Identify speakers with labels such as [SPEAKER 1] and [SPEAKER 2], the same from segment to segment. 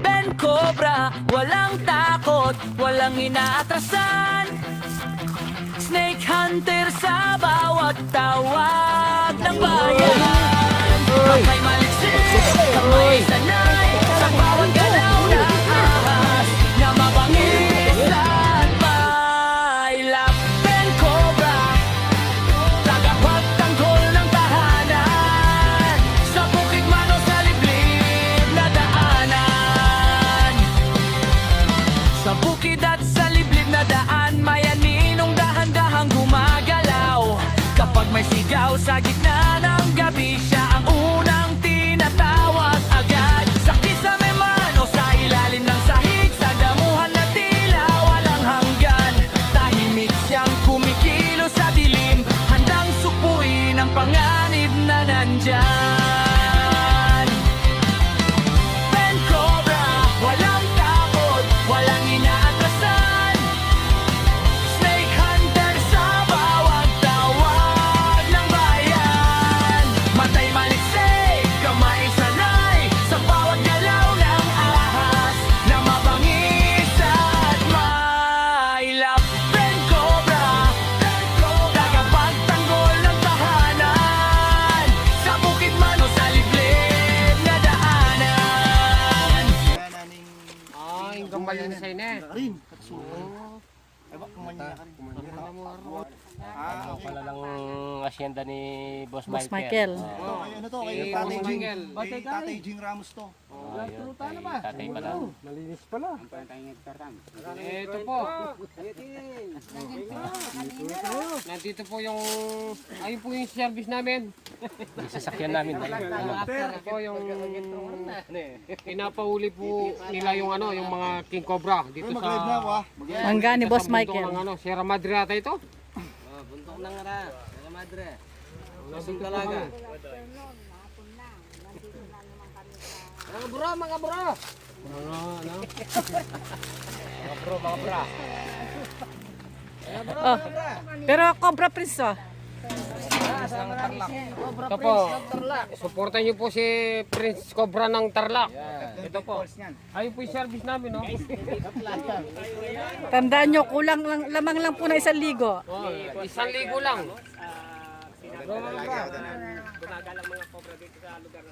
[SPEAKER 1] Ben Cobra, walang takot, walang inaatrasan. Snake Hunter sa bawat tawag ng bayan. Kamay maliksik, kamay sanay, sa bawat galaw na ahas na mabangis at mailap. Ben Cobra, tagapagtanggol ng tahanan, sa bukid man o sa liblib na daanan. Sa bukid at sa liblib na daan, may aninong dahan-dahang gumagalaw. Kapag may sigaw sa gitna ng gabi, siya ang unang tinatawag agad. Sa kisame man o sa ilalim ng sahig, sa damuhan na tila walang hanggan, tahimik siyang kumikilos sa dilim, handang supuin ang panganib na nandyan. Ben Cobra, walang takot, walang inaatrasan. Snake Hunter sa bawat tawag ng bayan. Matay maliksik, kamay sanay, sa bawat galaw ng ahas na mabangis at mailap. Ben Cobra, tagapagtanggol ng tahanan, sa bukid man o sa liblib na daanan.
[SPEAKER 2] Ay, gambal yun sa ina.
[SPEAKER 3] Rin, katsuo. Ay ba, kumanya ka rin.
[SPEAKER 4] Ano pala lang asyenda ni Boss
[SPEAKER 5] Boss
[SPEAKER 4] Michael.
[SPEAKER 5] Michael.
[SPEAKER 3] Ito, kay ano to, kay
[SPEAKER 2] Eh,
[SPEAKER 3] Tatay
[SPEAKER 2] Boss
[SPEAKER 3] Jing.
[SPEAKER 2] Michael.
[SPEAKER 3] Kay Tatay Jing Ramos to.
[SPEAKER 4] Ayun, kay tatay pala.
[SPEAKER 2] Malinis pala. Ito po. Nandito po yung, ayun po yung service namin.
[SPEAKER 4] Yung sasakyan namin.
[SPEAKER 2] Ito po yung, pinapahuli po nila yung ano, yung mga King Cobra dito
[SPEAKER 3] Ay,
[SPEAKER 2] sa,
[SPEAKER 3] mag-live na ako ah.
[SPEAKER 5] Mangga ni Boss
[SPEAKER 2] sa bundok
[SPEAKER 5] Michael.
[SPEAKER 2] ng ano, Sierra Madre ata ito.
[SPEAKER 6] Bundok ng ara, mga madre.
[SPEAKER 2] Lasing talaga.
[SPEAKER 6] Mga bro, mga bro.
[SPEAKER 2] Ano?
[SPEAKER 5] Oh. Pero Cobra Prince oh.
[SPEAKER 2] Ito po, supportan niyo po si Prince Cobra ng Tarlac. Ito po. Ayun po yung service namin, no?
[SPEAKER 5] Tandaan nyo, kulang lang, lamang lang po na 1,000.
[SPEAKER 2] Oh, 1,000 lang.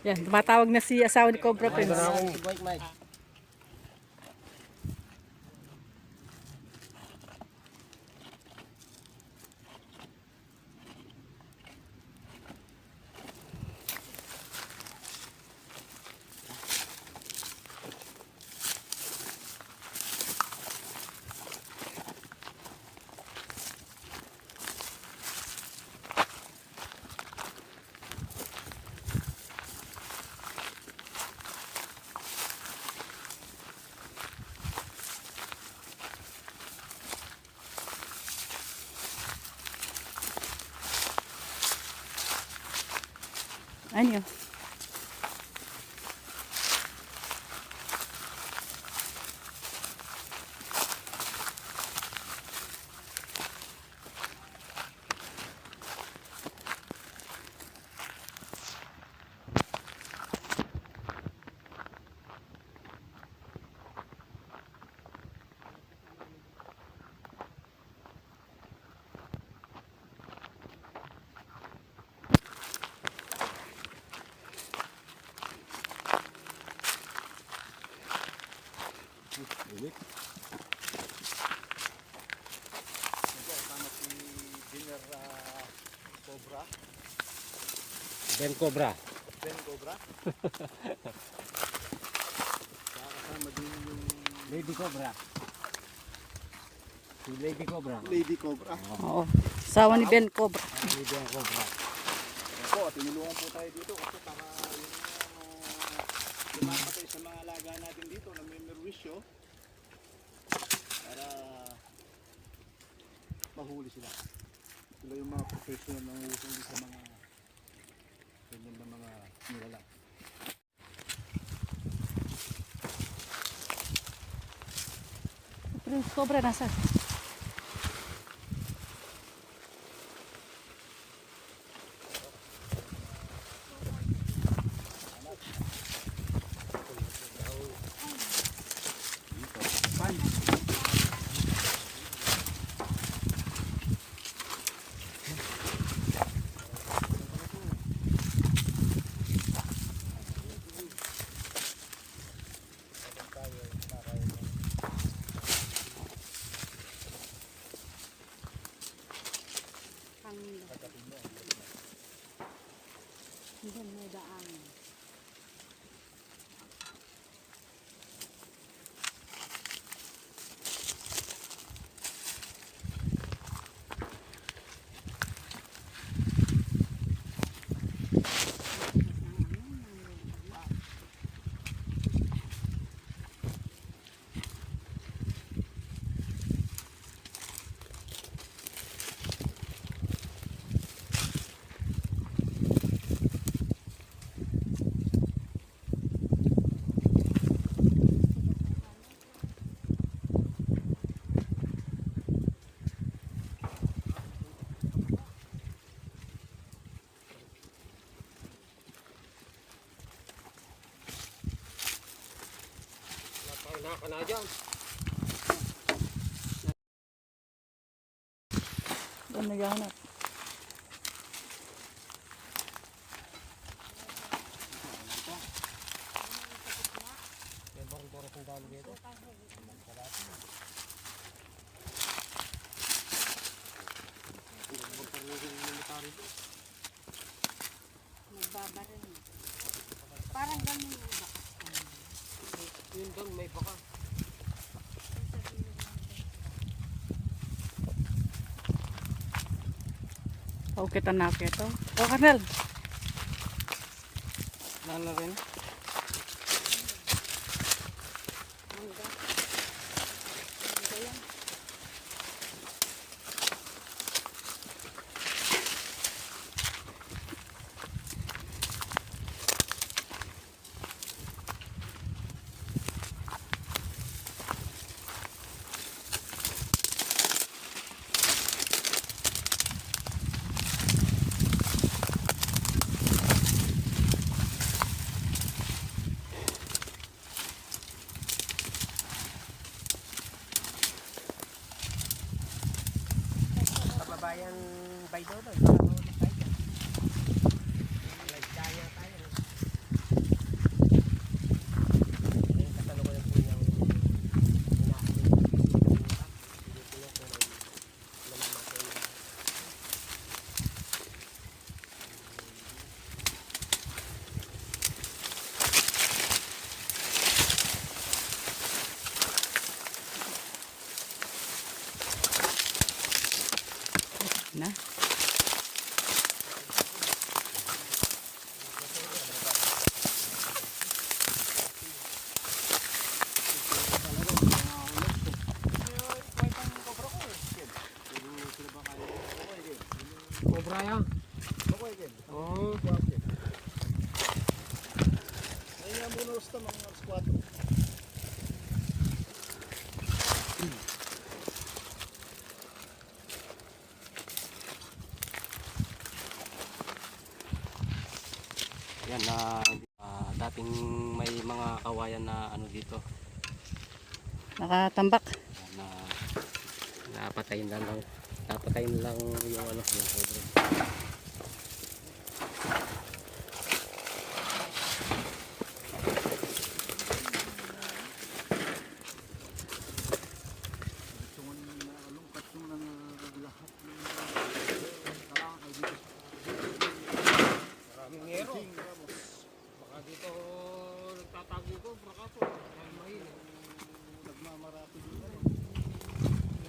[SPEAKER 5] Yan, tumatawag na si asawa ni Cobra Prince. Ano?
[SPEAKER 2] Ben Cobra.
[SPEAKER 3] Ben Cobra. Kasama din yung
[SPEAKER 2] Lady Cobra. Si Lady Cobra.
[SPEAKER 3] Lady Cobra.
[SPEAKER 5] Oo. Asawa ni Ben Cobra.
[SPEAKER 2] Lady Cobra.
[SPEAKER 3] Po, tinulungan po tayo dito kasi para yung tumapatay sa mga alaga natin dito na may merwisyo para mahuli sila. Sila yung mga professional na huli sa mga ganyan na mga nilalang.
[SPEAKER 5] Prince Cobra nasa?
[SPEAKER 2] Wala ka na dyan.
[SPEAKER 5] Doon naghahanap.
[SPEAKER 6] Parang ganun yung bakas.
[SPEAKER 2] Yun doon, may baka.
[SPEAKER 5] Oh, kita na ito. Oh, Karnel.
[SPEAKER 6] Lalo rin.
[SPEAKER 2] Kababayan by dodo.
[SPEAKER 5] Na.
[SPEAKER 2] Cobra yan. Oh.
[SPEAKER 3] Ayan muna gusto mga squad.
[SPEAKER 4] Yan na dating may mga kawayan na ano dito.
[SPEAKER 5] Nakatambak.
[SPEAKER 4] Yan, na napatayin na lang. Napatayin lang yung ano yung cobra.
[SPEAKER 3] Tungan na alungkat yung lahat ng kalakay dito.
[SPEAKER 2] Maraming ngero. Baka dito nagtatago ko, brakaso. Dahil mahina.
[SPEAKER 3] Nagmamarati din na.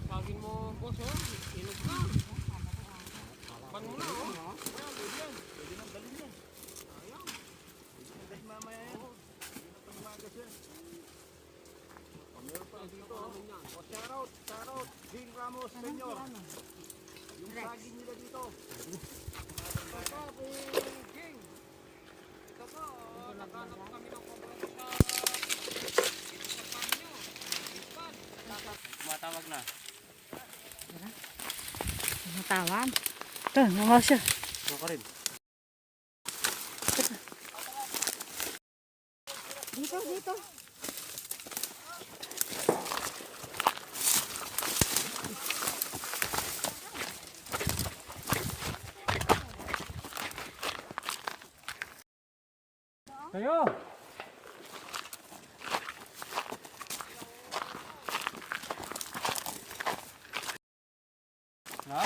[SPEAKER 2] Tagin mo, boss, oh. Inog na. Pan mo na, oh.
[SPEAKER 3] Pwede nang dalhin yan. Dahil mamaya yan. Hindi na pangmagas yan. Meron pa dito. O, shout out. Jing Ramos Senior. Yung saging nila dito.
[SPEAKER 2] Ito po, King. Ito po, naghanap kami ng cobra sa panyo. Ispan.
[SPEAKER 4] Tumatawag na.
[SPEAKER 5] Natawan. Ito, mamaw siya.
[SPEAKER 4] Ano ka rin?
[SPEAKER 5] Dito.
[SPEAKER 2] Kayo.
[SPEAKER 3] Ito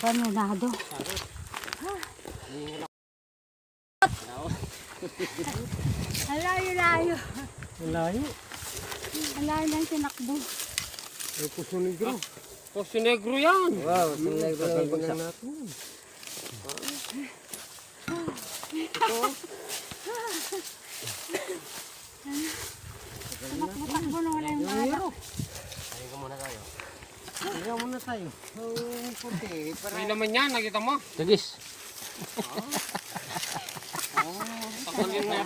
[SPEAKER 5] Bananado. Ang layo-layo.
[SPEAKER 2] Malayo.
[SPEAKER 5] Ang layo ng tinakbo.
[SPEAKER 2] Ay, Puso Negro. Puso Negro yan.
[SPEAKER 4] Wow, sinilay ko lang
[SPEAKER 2] Tagal natin.
[SPEAKER 5] Tumakbo na wala yung bata.
[SPEAKER 4] Ayun ko muna tayo.
[SPEAKER 2] Kaya muna tayo. May naman yan, nakita mo?
[SPEAKER 4] Dagis.
[SPEAKER 2] Tagalin na.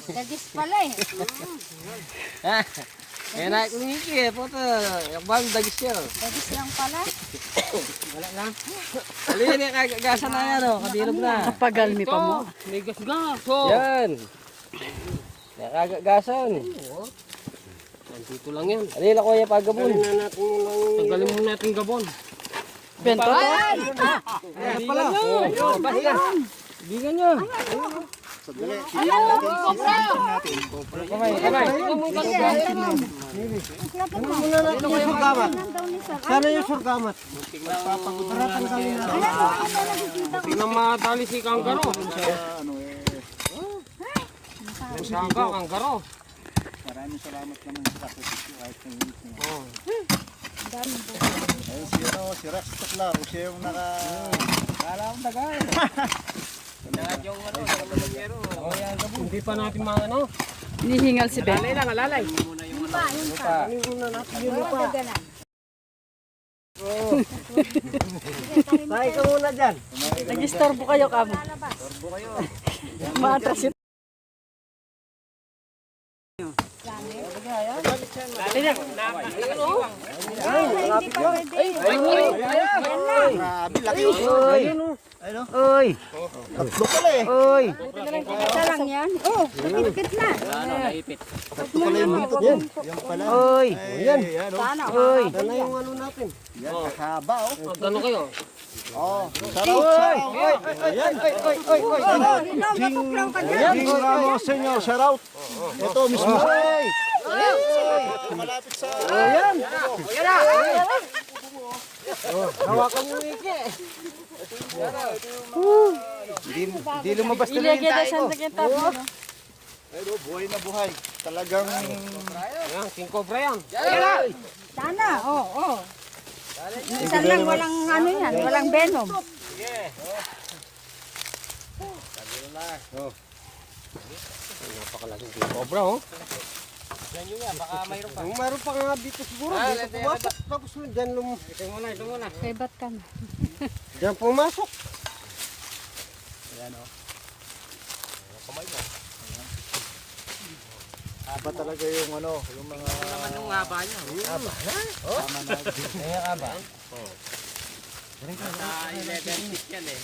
[SPEAKER 5] Dagis pala eh.
[SPEAKER 4] Kaya na kung ngiki eh. Puto. Yakbang dagis yun.
[SPEAKER 5] Dagis lang pala.
[SPEAKER 4] Wala na. Alin yung kagasa na yan o. Kabilog na.
[SPEAKER 5] Kapagalmi pa mo.
[SPEAKER 2] May gas-gas. Oh.
[SPEAKER 4] Yan. Nakagagasan.
[SPEAKER 2] Nandito lang yan.
[SPEAKER 4] Alin ako yung pagabon.
[SPEAKER 2] Tagalin mo natin gabon.
[SPEAKER 5] Bento to.
[SPEAKER 4] Ayan pala. Basta. Bigan nyo.
[SPEAKER 3] Sandali.
[SPEAKER 4] Kamay, kamay.
[SPEAKER 2] Sana yung surgamat. Tingnan madali si Kanggaro.
[SPEAKER 3] Ano
[SPEAKER 2] Sangka, Kanggaro.
[SPEAKER 3] maraming salamat naman sa sakripisyo kahit na hindi ko.
[SPEAKER 2] Oh.
[SPEAKER 3] Ayun si Rex Taklar, siya yung kala akong tagal.
[SPEAKER 2] Hindi pa natin mga ano.
[SPEAKER 5] Hinihingal si Ben.
[SPEAKER 2] Lang, alalay.
[SPEAKER 4] Tayo ka muna dyan.
[SPEAKER 5] Nag-istorbo kayo kamo. Maatras yun.
[SPEAKER 3] Grabe, laki yun. Ayun o.
[SPEAKER 4] Oy.
[SPEAKER 3] Tatlo pala eh.
[SPEAKER 4] Oy.
[SPEAKER 5] Isa lang yan. Oh, kapit na.
[SPEAKER 4] Naipit.
[SPEAKER 3] Tatlo pala yung buntot yan. Yan pala.
[SPEAKER 4] Oy.
[SPEAKER 3] Yan. Yan o.
[SPEAKER 5] Sana.
[SPEAKER 4] Oy.
[SPEAKER 2] Ano yung ano natin?
[SPEAKER 3] Yan, kakaba o.
[SPEAKER 2] Magkano kayo?
[SPEAKER 3] Oh, sarap, sarap. Ayan. Jing Ramos Senyor, shout out. Ito mismo. Malapit sa...
[SPEAKER 2] Ayan. Hawakan mo iki.
[SPEAKER 3] Hindi lumabas na
[SPEAKER 5] Ilagay
[SPEAKER 3] yung
[SPEAKER 5] na
[SPEAKER 3] tayo
[SPEAKER 5] sa
[SPEAKER 3] ko.
[SPEAKER 5] tayo.
[SPEAKER 3] Ayun o, buhay na buhay. Talagang...
[SPEAKER 2] Ayan, King Cobra yan.
[SPEAKER 5] Sana. Oo. Isa lang walang ano yan. Walang venom.
[SPEAKER 2] Napakalaking King Cobra, oh.
[SPEAKER 4] Yan yun yan. Baka mayroon pa.
[SPEAKER 2] Mayroon pa nga dito siguro. Dito pumasok. Tapos dyan
[SPEAKER 4] Ito muna.
[SPEAKER 5] Kay ba't ka na?
[SPEAKER 2] dyan pumasok.
[SPEAKER 3] Ayan o. Haba talaga yung ano, yung mga...
[SPEAKER 4] Naman yung haba niya.
[SPEAKER 3] Tama na.
[SPEAKER 4] Kaya ka ba? Oo. Nasa 11 feet yan eh.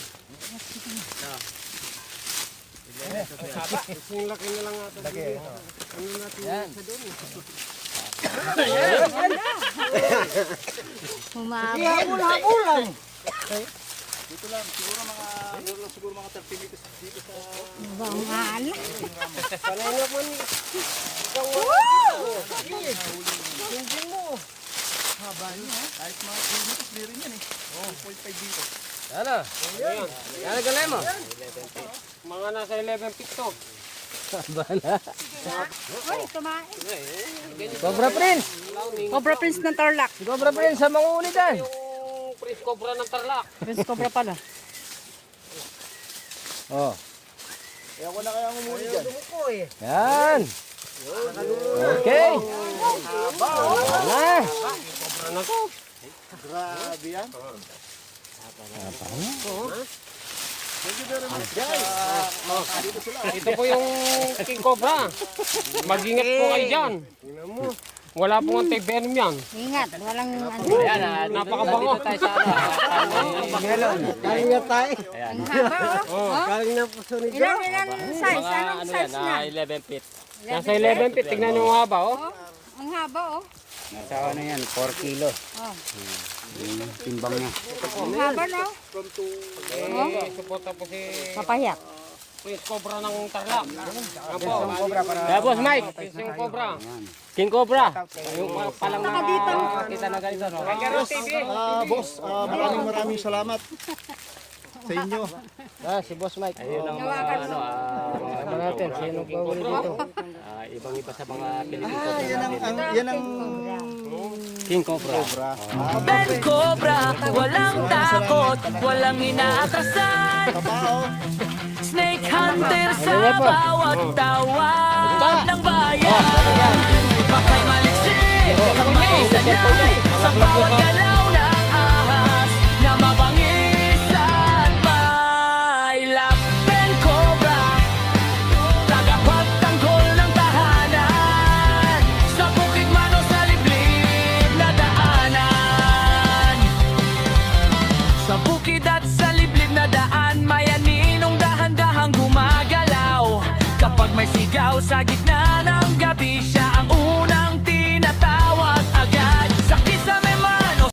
[SPEAKER 2] Kasing laki na lang natin.
[SPEAKER 3] Laki, ano.
[SPEAKER 2] Ano natin
[SPEAKER 4] Yan.
[SPEAKER 2] sa doon.
[SPEAKER 5] Humabol.
[SPEAKER 3] Dito lang, siguro mga... Meron lang siguro mga 30 meters dito sa...
[SPEAKER 5] Bangal.
[SPEAKER 2] Panay naman.
[SPEAKER 3] Kahit mga 3 meters, meron yan eh. 2.5 dito.
[SPEAKER 4] Ano?
[SPEAKER 2] Ayan.
[SPEAKER 4] Yan ang galay mo.
[SPEAKER 2] Mga nasa 11 feet to.
[SPEAKER 5] Uy, tumain.
[SPEAKER 4] Cobra Prince.
[SPEAKER 5] Cobra Prince ng Tarlac.
[SPEAKER 4] Cobra Prince sa mga uli dyan.
[SPEAKER 2] Yung Prince Cobra ng Tarlac.
[SPEAKER 5] Prince Cobra pala.
[SPEAKER 4] Oh.
[SPEAKER 3] Kaya ko na kaya umuli dyan.
[SPEAKER 4] Yan. Okay. Wala.
[SPEAKER 2] Cobra na to.
[SPEAKER 3] Grabe yan.
[SPEAKER 2] Ito po yung King Cobra. Mag-ingat po kayo dyan. Tingnan mo. Wala pong anti-venom yan.
[SPEAKER 5] Ingat, walang ano.
[SPEAKER 2] Napakabango.
[SPEAKER 4] Tayo sa ano.
[SPEAKER 2] Kalingat tayo.
[SPEAKER 5] Ang haba oh.
[SPEAKER 2] Kaling na po sunod
[SPEAKER 5] Ilan size?
[SPEAKER 4] Mga
[SPEAKER 5] Anong
[SPEAKER 4] ano yan,
[SPEAKER 5] size na?
[SPEAKER 4] 11 feet.
[SPEAKER 2] Nasa 11 feet. Tignan nyo yung haba, oh.
[SPEAKER 5] Ang haba oh.
[SPEAKER 6] Nasa ano yan, 4 kilo.
[SPEAKER 5] Oh.
[SPEAKER 6] Timbang niya.
[SPEAKER 5] Ang haba no?
[SPEAKER 2] Eh, suporta po si...
[SPEAKER 5] Papayak.
[SPEAKER 2] Prince Cobra ng Tarlac. Yan po.
[SPEAKER 6] Kaya boss Mike,
[SPEAKER 2] Fishing Cobra.
[SPEAKER 6] King Cobra. Yung palang kita na ganito. No?
[SPEAKER 2] Kagaro TV.
[SPEAKER 3] Boss, maraming salamat sa inyo.
[SPEAKER 6] Si boss Mike. Ayun ang ano natin. Sino pa ulit dito? Ibang iba sa mga Pilipino.
[SPEAKER 3] Yan ang
[SPEAKER 6] King Cobra.
[SPEAKER 1] Ben Cobra, walang takot, walang inaakasan. Snake hunter sa bawat tawag ng bayan. Bakay maliksik, may sanay sa bawat galaw ng ahas na mabangis at may lap. Ben Cobra, tagapagtanggol ng tahanan, sa bukid man o sa liblib na daanan. Sa bukid at sa liblib na daan, may aninong dahan-dahang gumagalaw. Kapag may sigaw sa gitna ng gabi siya